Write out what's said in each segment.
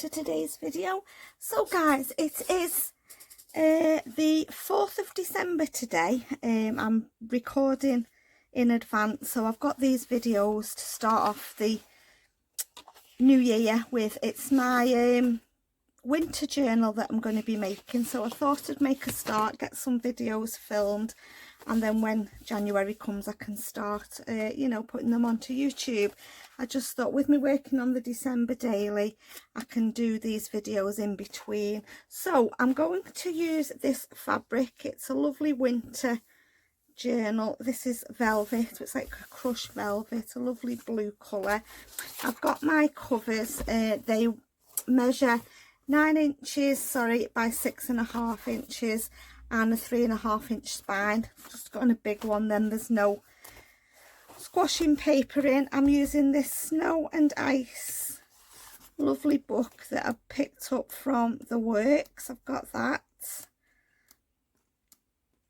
to today's video. So guys, it is the 4th of December today. I'm recording in advance, so I've got these videos to start off the new year with. It's my winter journal that I'm going to be making, so I thought I'd make a start, get some videos filmed, and then when January comes I can start you know, putting them onto YouTube. I just thought with me working on the December daily I can do these videos in between. So I'm going to use this fabric. It's a lovely winter journal. This is velvet, it's like a crushed velvet, a lovely blue colour. I've got my covers, they measure 9 inches by 6.5 inches and a 3.5 inch spine. Just got a big one, then there's no squashing paper in. I'm using this Snow and Ice lovely book that I picked up from The Works. I've got that.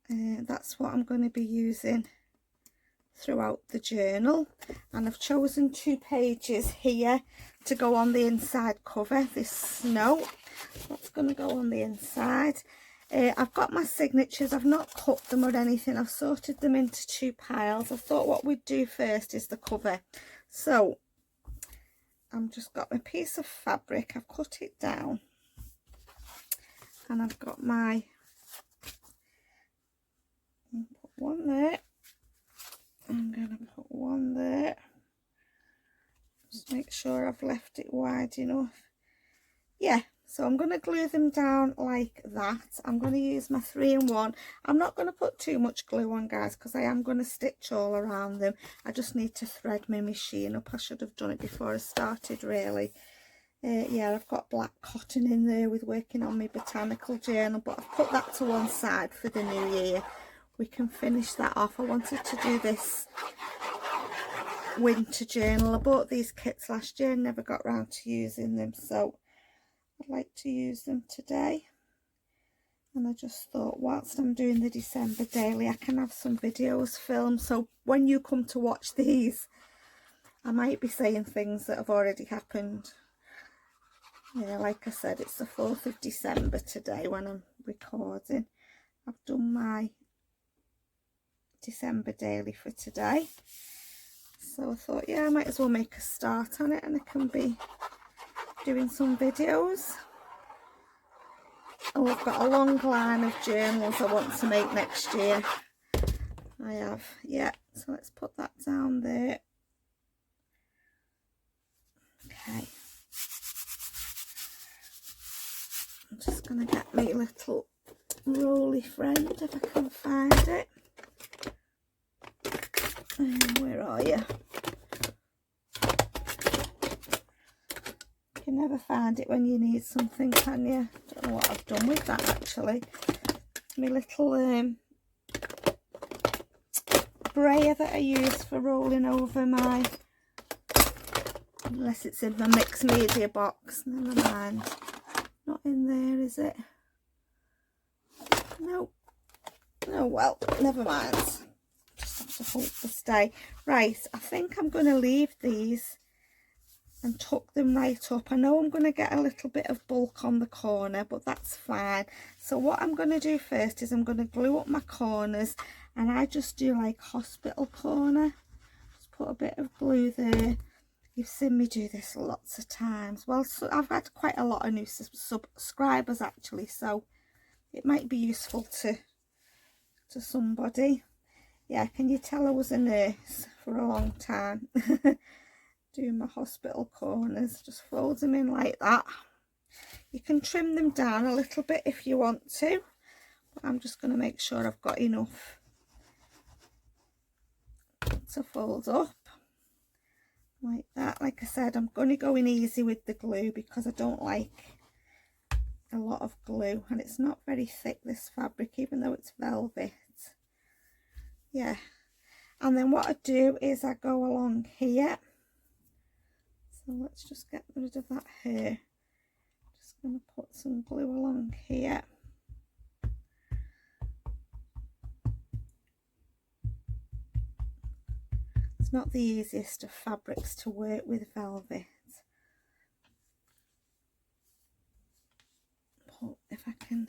That's what I'm going to be using throughout the journal, and I've chosen 2 pages here to go on the inside cover. This snow, that's going to go on the inside. I've got my signatures. I've not cut them or anything. I've sorted them into 2 piles. I thought what we'd do first is the cover. So I've just got my piece of fabric. I've cut it down and I've got my, put one there. I'm going to put one there. Just make sure I've left it wide enough. Yeah, so I'm going to glue them down like that. I'm going to use my 3-in-1. I'm not going to put too much glue on, guys, because I am going to stitch all around them. I just need to thread my machine up. I should have done it before I started, really. Yeah, I've got black cotton in there with working on my botanical journal, but I've put that to one side for the new year. We can finish that off. I wanted to do this winter journal. I bought these kits last year and never got around to using them, so I'd like to use them today. And I just thought, whilst I'm doing the December daily, I can have some videos filmed, so when you come to watch these I might be saying things that have already happened. Yeah, like I said, it's the 4th of December today when I'm recording. I've done my December daily for today, so I thought, yeah, I might as well make a start on it and I can be doing some videos. Oh, I've got a long line of journals I want to make next year. I have, yeah, so let's put that down there. Okay, I'm just going to get my little rolly friend if I can find it. Where are you? You can never find it when you need something, can you? Don't know what I've done with that actually. My little brayer that I use for rolling over my, unless it's in my mixed media box. Never mind. Not in there, is it? No. Oh well, never mind. Just have to hope to stay. Right, I think I'm going to leave these and tuck them right up. I know I'm going to get a little bit of bulk on the corner, but that's fine. So what I'm going to do first is I'm going to glue up my corners, and I just do like hospital corner. Just put a bit of glue there. You've seen me do this lots of times. Well, so I've had quite a lot of new subscribers actually, so it might be useful to somebody. Yeah, can you tell I was a nurse for a long time? Doing my hospital corners. Just fold them in like that. You can trim them down a little bit if you want to, but I'm just going to make sure I've got enough to fold up like that. Like I said, I'm going to go in easy with the glue because I don't like a lot of glue, and it's not very thick, this fabric, even though it's velvet. Yeah, and then what I do is I go along here. So let's just get rid of that hair. Just going to put some glue along here. It's not the easiest of fabrics to work with, velvet. can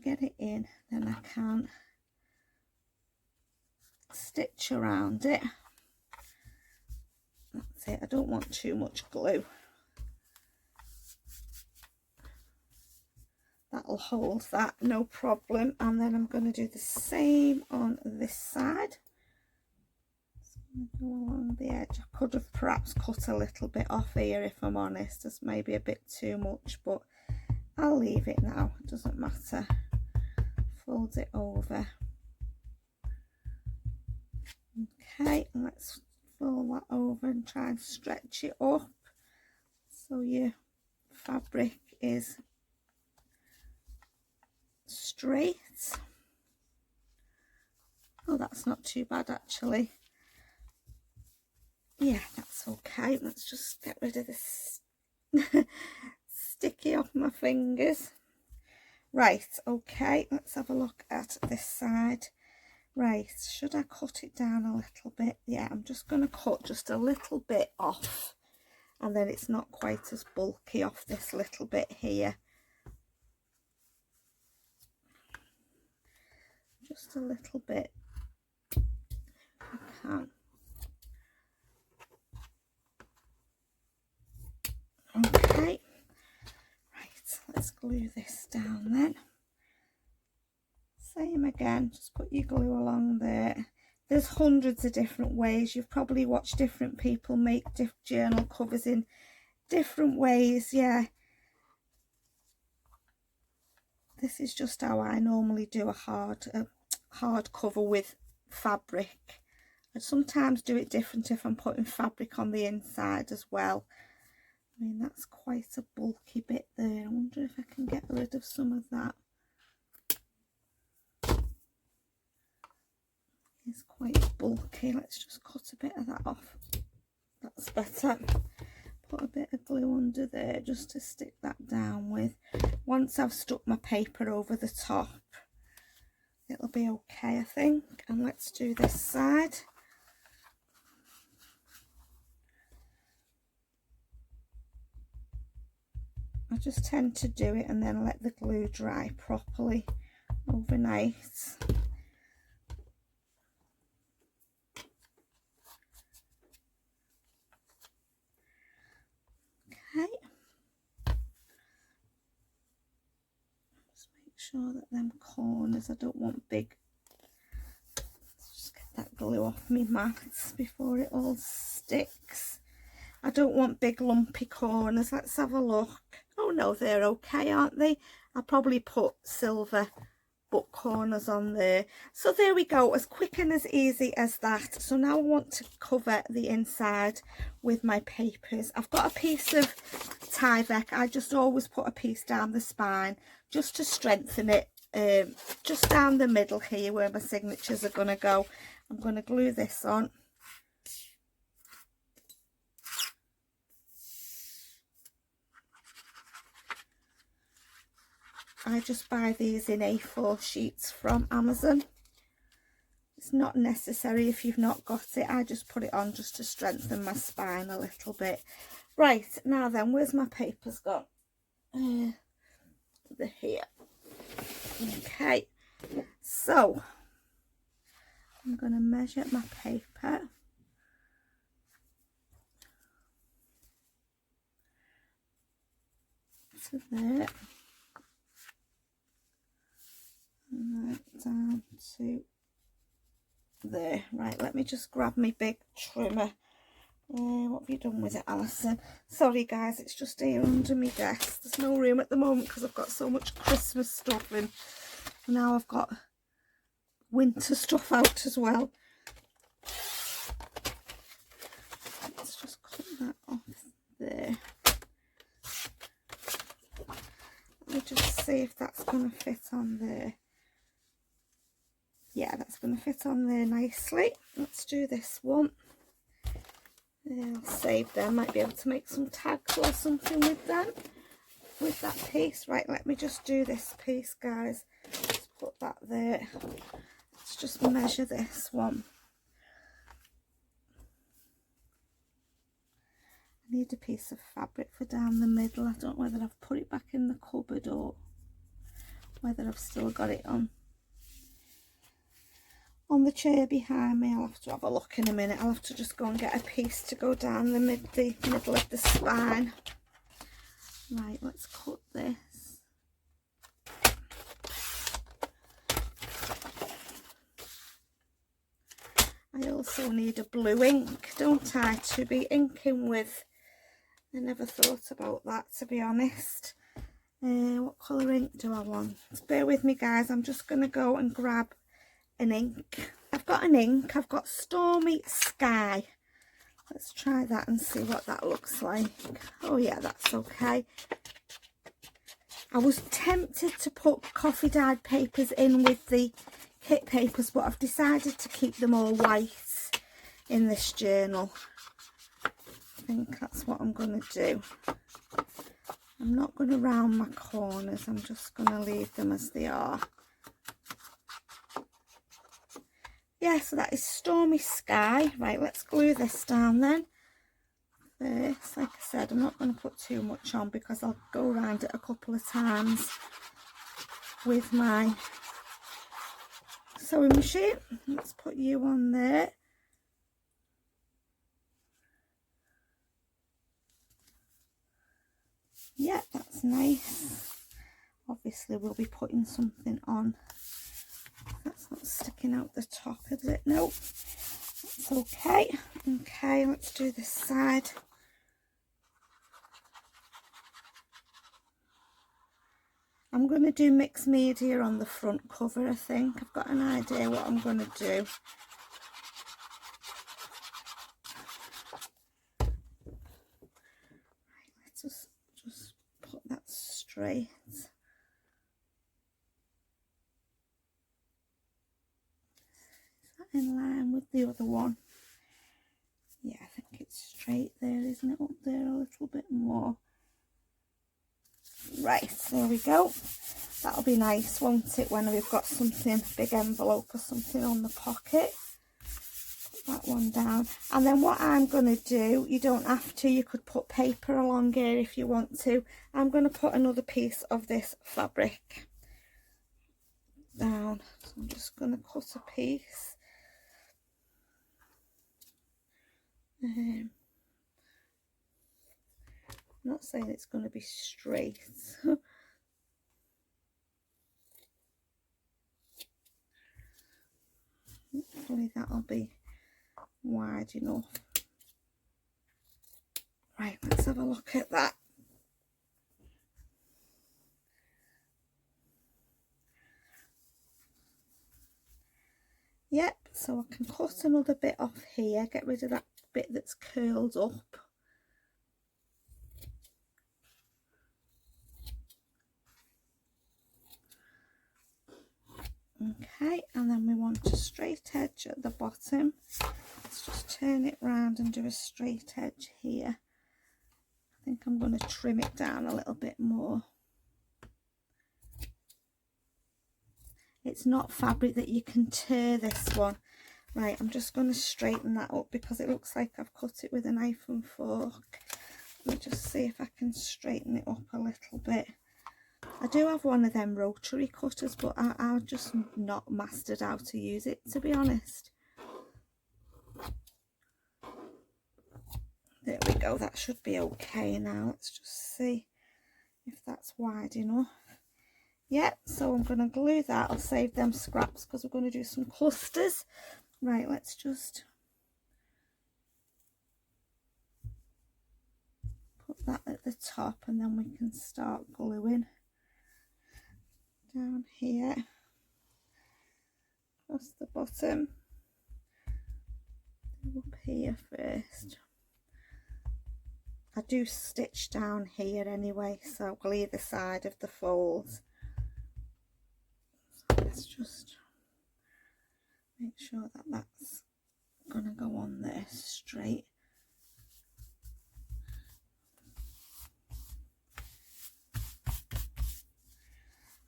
get it in, then I can stitch around it. That's it. I don't want too much glue. That'll hold that, no problem. And then I'm going to do the same on this side. So I'm going to go along the edge. I could have perhaps cut a little bit off here, if I'm honest. It's maybe a bit too much, but I'll leave it now. It doesn't matter. Fold it over. Okay, let's fold that over and try and stretch it up so your fabric is straight. Oh, that's not too bad actually. Yeah, that's okay. Let's just get rid of this sticky off my fingers. Right, okay, let's have a look at this side. Right, should I cut it down a little bit? Yeah, I'm just going to cut just a little bit off, and then it's not quite as bulky off this little bit here. Just a little bit, if I can. Okay, right, let's glue this down then. Same again, just put your glue along there. There's hundreds of different ways. You've probably watched different people make journal covers in different ways. Yeah, this is just how I normally do a hard cover with fabric. I sometimes do it different if I'm putting fabric on the inside as well. I mean, that's quite a bulky bit there. I wonder if I can get rid of some of that. It's quite bulky. Let's just cut a bit of that off. That's better. Put a bit of glue under there just to stick that down with. Once I've stuck my paper over the top, it'll be okay, I think. And let's do this side. I just tend to do it and then let the glue dry properly overnight. Okay. Just make sure that them corners, I don't want big. Let's just get that glue off me mats before it all sticks. I don't want big lumpy corners. Let's have a look. Oh no, they're okay, aren't they? I'll probably put silver book corners on there. So there we go, as quick and as easy as that. So now I want to cover the inside with my papers. I've got a piece of Tyvek. I just always put a piece down the spine just to strengthen it, just down the middle here where my signatures are going to go. I'm going to glue this on. I just buy these in A4 sheets from Amazon. It's not necessary if you've not got it. I just put it on just to strengthen my spine a little bit. Right, now then, where's my papers gone? They're here. Okay, so I'm going to measure my paper. To there. And then down to there. Right, let me just grab my big trimmer. What have you done with it, Alison? Sorry guys, it's just here under my desk. There's no room at the moment because I've got so much Christmas stuff in. Now I've got winter stuff out as well. Let's just cut that off there. Let me just see if that's going to fit on there. Yeah, that's going to fit on there nicely. Let's do this one. I'll save them. Might be able to make some tags or something with them, with that piece. Right, let me just do this piece, guys. Let's put that there. Let's just measure this one. I need a piece of fabric for down the middle. I don't know whether I've put it back in the cupboard or whether I've still got it on the chair behind me. I'll have to have a look in a minute. I'll have to just go and get a piece to go down the middle of the spine. Right, let's cut this. I also need a blue ink, don't I, to be inking with. I never thought about that, to be honest. What colour ink do I want? Bear with me, guys. I'm just going to go and grab an ink. I've got an ink. I've got Stormy Sky. Let's try that and see what that looks like. Oh yeah, that's okay. I was tempted to put coffee dyed papers in with the kit papers, but I've decided to keep them all white in this journal. I think that's what I'm going to do. I'm not going to round my corners. I'm just going to leave them as they are. Yeah, so that is Stormy Sky. Right, let's glue this down then. This, like I said, I'm not going to put too much on because I'll go around it a couple of times with my sewing machine. Let's put you on there. Yeah, that's nice. Obviously we'll be putting something on. That's not sticking out the top, is it? Nope. That's okay. Okay, let's do this side. I'm going to do mixed media on the front cover, I think. I've got an idea what I'm going to do. Right, let's just put that straight. Is that in line with the other one? Yeah, I think it's straight there, isn't it? Up there a little bit more. Right, there we go. That'll be nice, won't it, when we've got something, big envelope or something on the pocket. Put that one down. And then what I'm going to do, you don't have to, you could put paper along here if you want to. I'm going to put another piece of this fabric down. So I'm just going to cut a piece. I'm not saying it's going to be straight. Hopefully that'll be wide enough. Right, let's have a look at that. Yep, so I can cut another bit off here, get rid of that bit that's curled up. Okay, and then we want a straight edge at the bottom. Let's just turn it round and do a straight edge here. I think I'm going to trim it down a little bit more. It's not fabric that you can tear, this one. Right, I'm just going to straighten that up because it looks like I've cut it with a knife and fork. Let me just see if I can straighten it up a little bit. I do have one of them rotary cutters, but I've just not mastered how to use it, to be honest. There we go, that should be okay now. Let's just see if that's wide enough. Yep, so I'm going to glue that. I'll save them scraps because we're going to do some clusters. Right, let's just put that at the top and then we can start gluing down here across the bottom. Up here first. I do stitch down here anyway, so I'll glue either side of the folds. So let's just make sure that that's going to go on there straight.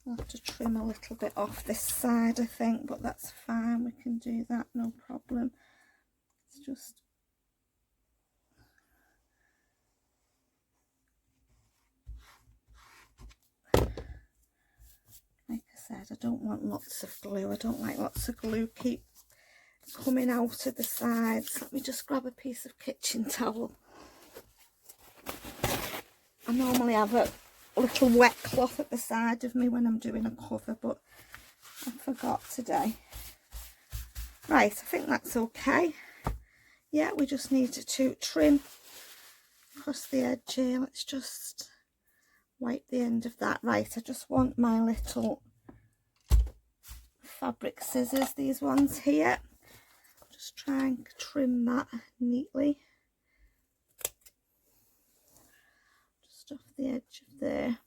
I'll have to trim a little bit off this side, I think, but that's fine. We can do that, no problem. It's just don't want lots of glue. I don't like lots of glue keep coming out of the sides. Let me just grab a piece of kitchen towel. I normally have a little wet cloth at the side of me when I'm doing a cover, but I forgot today. Right, I think that's okay. Yeah, we just need to trim across the edge here. Let's just wipe the end of that. Right, I just want my little fabric scissors, these ones here. Just try and trim that neatly. Just off the edge of there.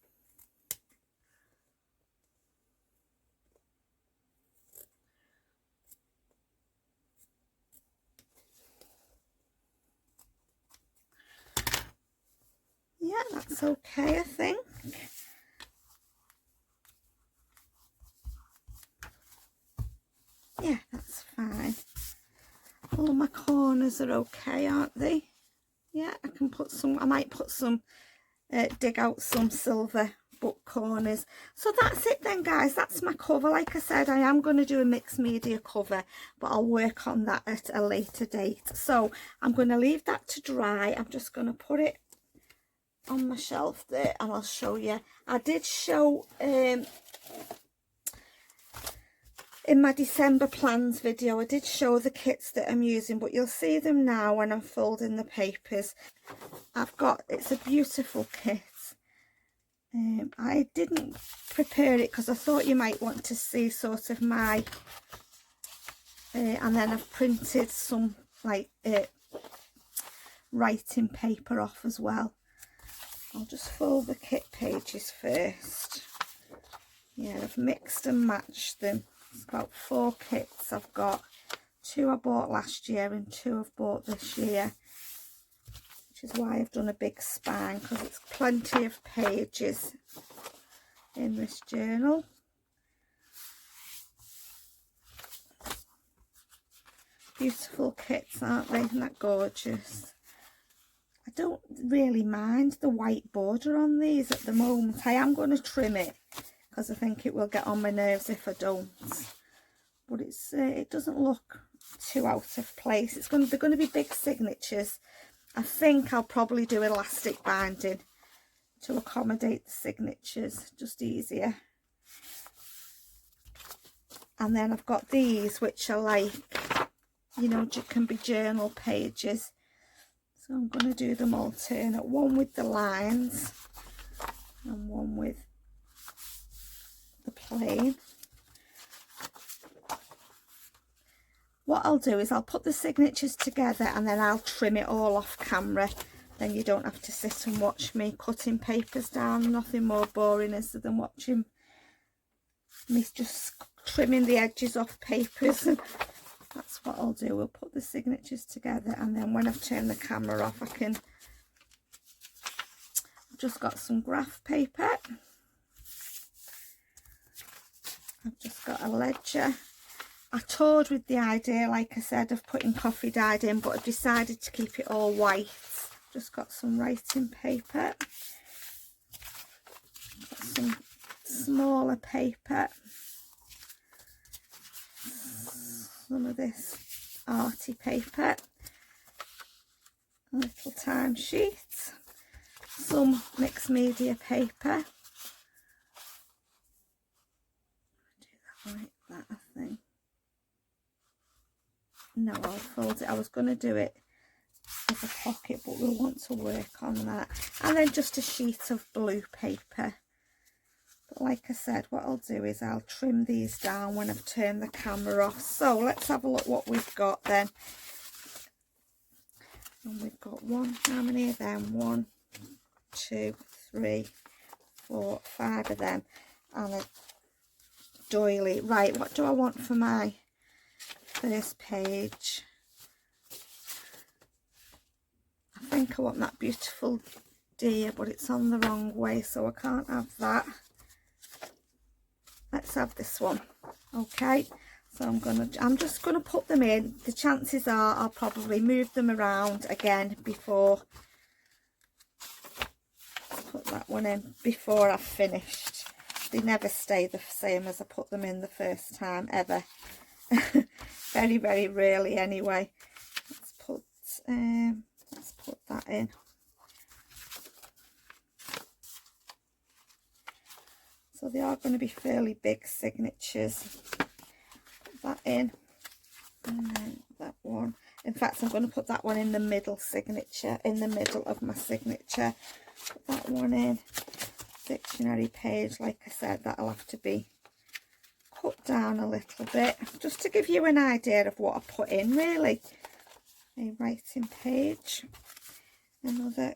Yeah, that's okay, I think. Yeah, that's fine. All my corners are okay, aren't they? Yeah, I can put some, I might put some, dig out some silver book corners. So that's it then, guys. That's my cover. Like I said, I am going to do a mixed media cover, but I'll work on that at a later date. So I'm going to leave that to dry. I'm just going to put it on my shelf there and I'll show you. I did show in my December plans video, I did show the kits that I'm using, but you'll see them now when I'm folding the papers. It's a beautiful kit. I didn't prepare it because I thought you might want to see sort of my and then I've printed some like writing paper off as well. I'll just fold the kit pages first. Yeah, I've mixed and matched them. It's about 4 kits I've got. 2 I bought last year and 2 I've bought this year, which is why I've done a big spine, because it's plenty of pages in this journal. Beautiful kits, aren't they? Isn't that gorgeous? I don't really mind the white border on these at the moment. I am going to trim it because I think it will get on my nerves if I don't. But it doesn't look too out of place. They're going to be big signatures. I think I'll probably do elastic binding to accommodate the signatures, just easier. And then I've got these, which are like, you know, can be journal pages. So I'm going to do them alternate, one with the lines and one with the plain. What I'll do is I'll put the signatures together and then I'll trim it all off camera. Then you don't have to sit and watch me cutting papers down. Nothing more boring is than watching me just trimming the edges off papers. That's what I'll do. We'll put the signatures together and then when I've turned the camera off, I've just got some graph paper. I've just got a ledger. I toured with the idea, like I said, of putting coffee dyed in, but I've decided to keep it all white. Just got some writing paper. Got some smaller paper. Some of this arty paper, a little timesheet, some mixed media paper. Do that like that, I think. No, I'll fold it. I was going to do it as a pocket, but we'll want to work on that. And then just a sheet of blue paper. But like I said, what I'll do is I'll trim these down when I've turned the camera off. So let's have a look what we've got then. And we've got how many of them? 1, 2, 3, 4, 5 of them. And a doily. Right, what do I want for my first page? I think I want that beautiful deer, but it's on the wrong way, so I can't have that. Let's have this one. Okay, so I'm just gonna put them in. The chances are I'll probably move them around again before put that one in before I've finished. they never stay the same as I put them in the first time, ever. Very, very rarely anyway. Let's put that in. So they are going to be fairly big signatures. Put that in. And then that one. In fact, I'm going to put that one in the middle signature, in the middle of my signature. Put that one in. Dictionary page, like I said, that'll have to be cut down a little bit, just to give you an idea of what I put in, really. A writing page. Another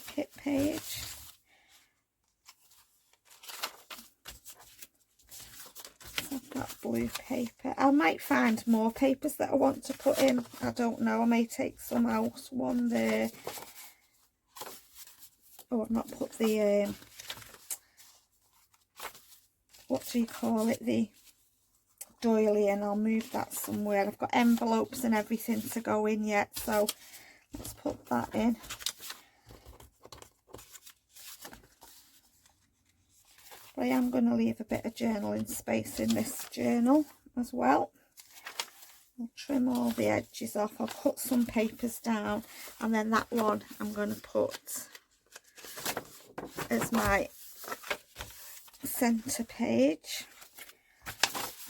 kit page. I've got blue paper. I might find more papers that I want to put in. I don't know. I may take some out. One there. Oh, I've not put the what do you call it? The doily in. I'll move that somewhere. I've got envelopes and everything to go in yet, so let's put that in. But I am going to leave a bit of journaling space in this journal as well. I'll trim all the edges off. I'll cut some papers down, and then that one I'm going to put as my centre page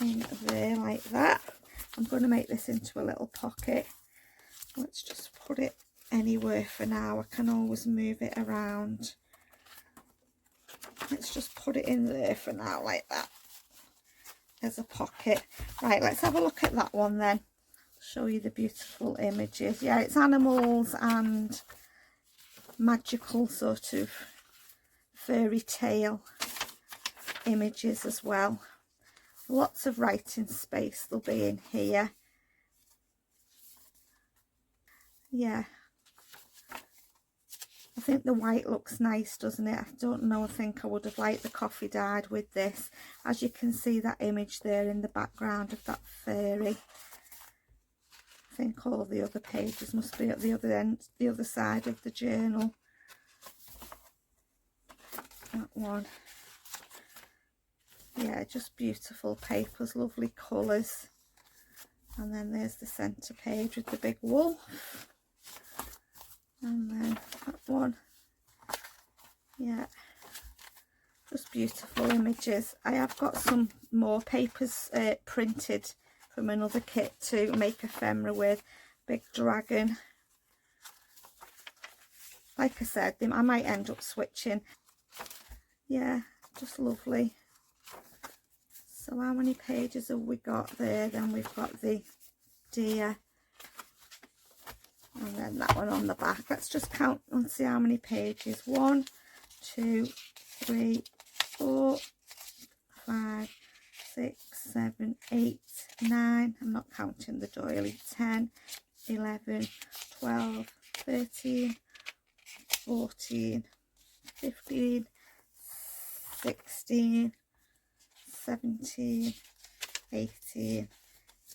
in there like that. I'm going to make this into a little pocket. Let's just put it anywhere for now. I can always move it around. Let's just put it in there for now like that as a pocket. Right, let's have a look at that one then. Show you the beautiful images. Yeah, it's animals and magical sort of fairy tale images as well. Lots of writing space there'll be in here. Yeah, I think the white looks nice, doesn't it? I don't know, I think I would have liked the coffee dyed with this. As you can see, that image there in the background of that fairy. I think all the other pages must be at the other end, the other side of the journal. That one. Yeah, just beautiful papers, lovely colours. And then there's the centre page with the big wolf. And then that one. Yeah, just beautiful images. I have got some more papers printed from another kit to make ephemera with. Big dragon. Like I said, I might end up switching. Yeah, just lovely. So how many pages have we got there? Then we've got the deer. And then that one on the back. Let's just count and see how many pages. 1, 2, 3, 4, 5, 6, 7, 8, 9. I'm not counting the doily. 10, 11, 12, 13, 14, 15, 16, 17, 18,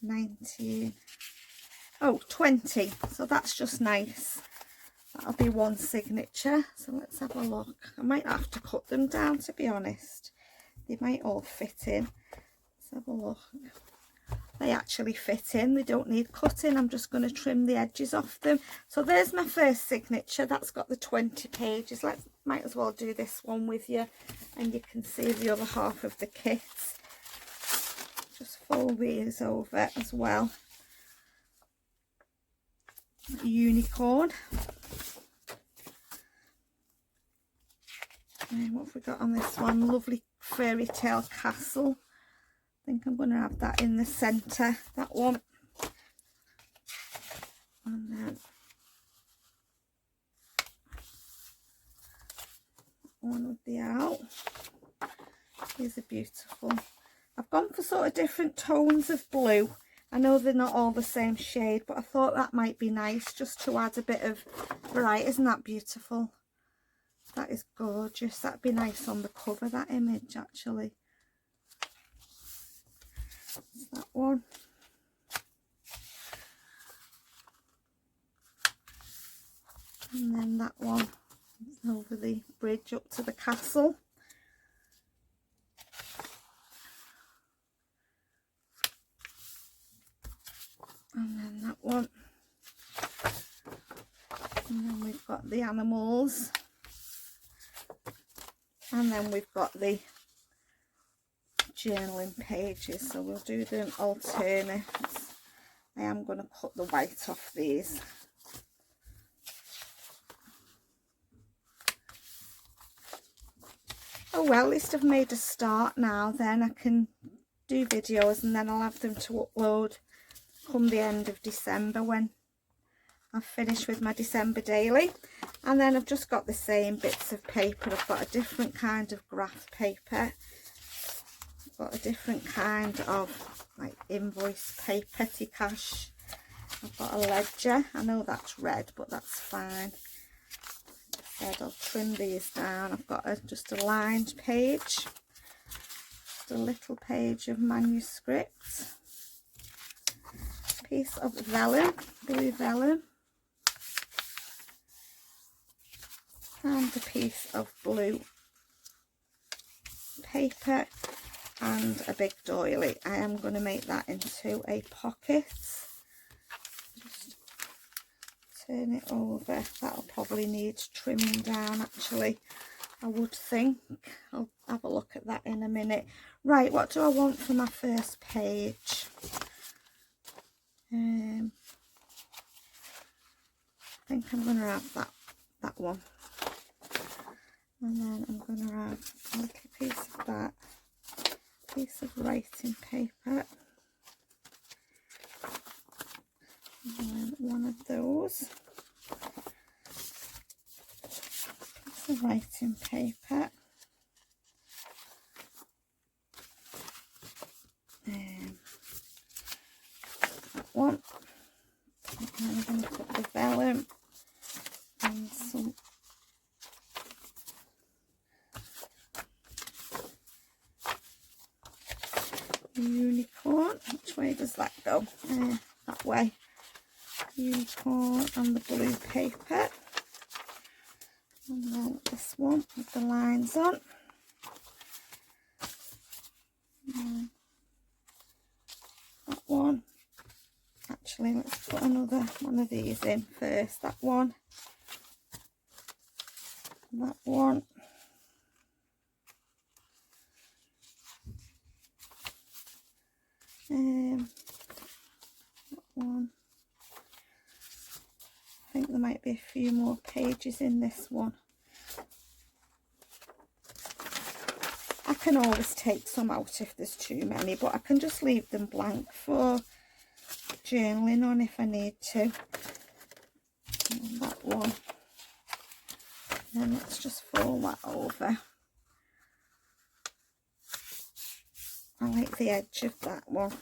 19. Oh, 20. So that's just nice. That'll be one signature. So let's have a look. I might have to cut them down, to be honest. They might all fit in. Let's have a look. They actually fit in. They don't need cutting. I'm just going to trim the edges off them. So there's my first signature. That's got the 20 pages. Might as well do this one with you, and you can see the other half of the kit. Just fold these over as well. Unicorn. And what have we got on this one? Lovely fairy tale castle. I think I'm going to have that in the centre, that one. And then one with the owl. These are beautiful. I've gone for sort of different tones of blue. I know they're not all the same shade, but I thought that might be nice just to add a bit of variety. Isn't that beautiful? That is gorgeous. That'd be nice on the cover, that image, actually. That's that one. And then that one over the bridge up to the castle. And then that one. And then we've got the animals. And then we've got the journaling pages. So we'll do them alternates. I am going to cut the white off these. Oh well, at least I've made a start now. Then I can do videos and then I'll have them to upload come the end of December when I've finished with my December daily. And then I've just got the same bits of paper. I've got a different kind of graph paper. I've got a different kind of like invoice paper, petty cash. I've got a ledger. I know that's red, but that's fine. I'll trim these down. I've got just a lined page, just a little page of manuscript, piece of vellum, blue vellum, and a piece of blue paper and a big doily. I am going to make that into a pocket. Turn it over. That'll probably need trimming down actually, I would think. I'll have a look at that in a minute. Right, what do I want for my first page? I think I'm going to have that one. And then I'm going to have a little piece of that, piece of writing paper. And then one of those, piece of writing paper, that one, and then I'm going to put the vellum and some unicorn. Which way does that go? That way. Unicorn and the blue paper, and then this one with the lines on, and that one. Actually, let's put another one of these in first. That one, that one, that one. I think there might be a few more pages in this one. I can always take some out if there's too many, but I can just leave them blank for journaling on if I need to. And that one. And then let's just fold that over. I like the edge of that one.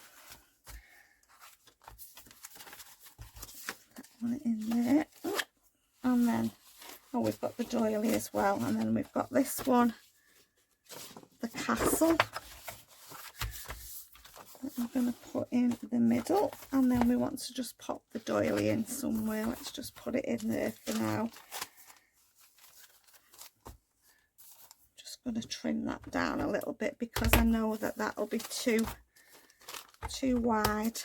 One in there, and then we've got the doily as well, and then we've got this one, the castle, that I'm going to put in the middle, and then we want to just pop the doily in somewhere. Let's just put it in there for now. Just going to trim that down a little bit because I know that that'll be too wide.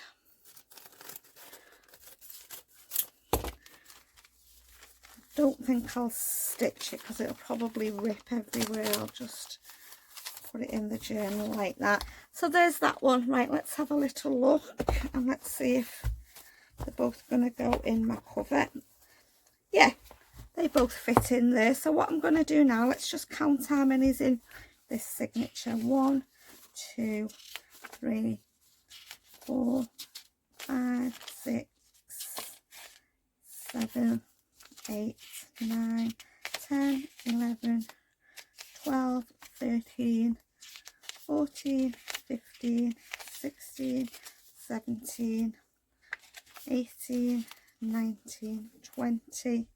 Don't think I'll stitch it because it'll probably rip everywhere. I'll just put it in the journal like that. So there's that one. Right, let's have a little look and let's see if they're both going to go in my cover. Yeah, they both fit in there. So what I'm going to do now, let's just count how many's in this signature. 1, 2, 3, 4, 5, 6, 7, 8, 9, 10, 11, 12, 13, 14, 15, 16, 17, 18, 19, 20.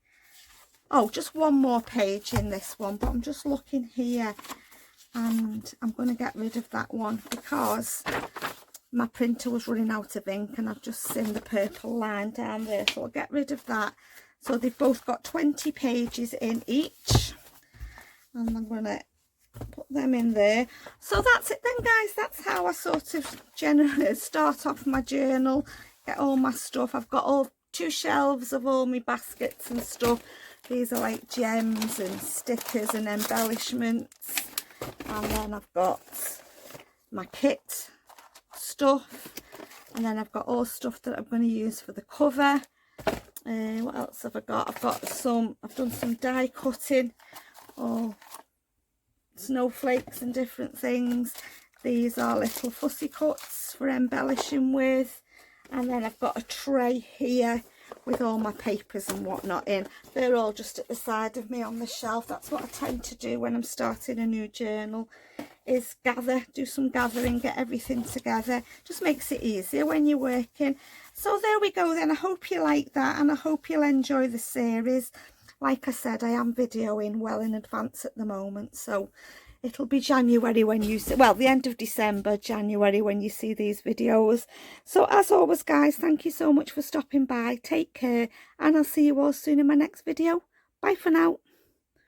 Oh, just one more page in this one, but I'm just looking here and I'm going to get rid of that one because my printer was running out of ink and I've just seen the purple line down there, so I'll get rid of that. So they've both got 20 pages in each, and I'm going to put them in there. So that's it then, guys. That's how I sort of generally start off my journal. get all my stuff. I've got all 2 shelves of all my baskets and stuff. These are like gems and stickers and embellishments. And then I've got my kit stuff. And then I've got all stuff that I'm going to use for the cover. What else have I got? I've done some die cutting. Snowflakes and different things. These are little fussy cuts for embellishing with. And then I've got a tray here with all my papers and whatnot in. They're all just at the side of me on the shelf. That's what I tend to do when I'm starting a new journal, is do some gathering, get everything together. Just makes it easier when you're working. So there we go then. I hope you like that, and I hope you'll enjoy the series. Like I said, I am videoing well in advance at the moment, so it'll be January when you see, well, the end of December, January when you see these videos. So as always, guys, thank you so much for stopping by. Take care, and I'll see you all soon in my next video. Bye for now.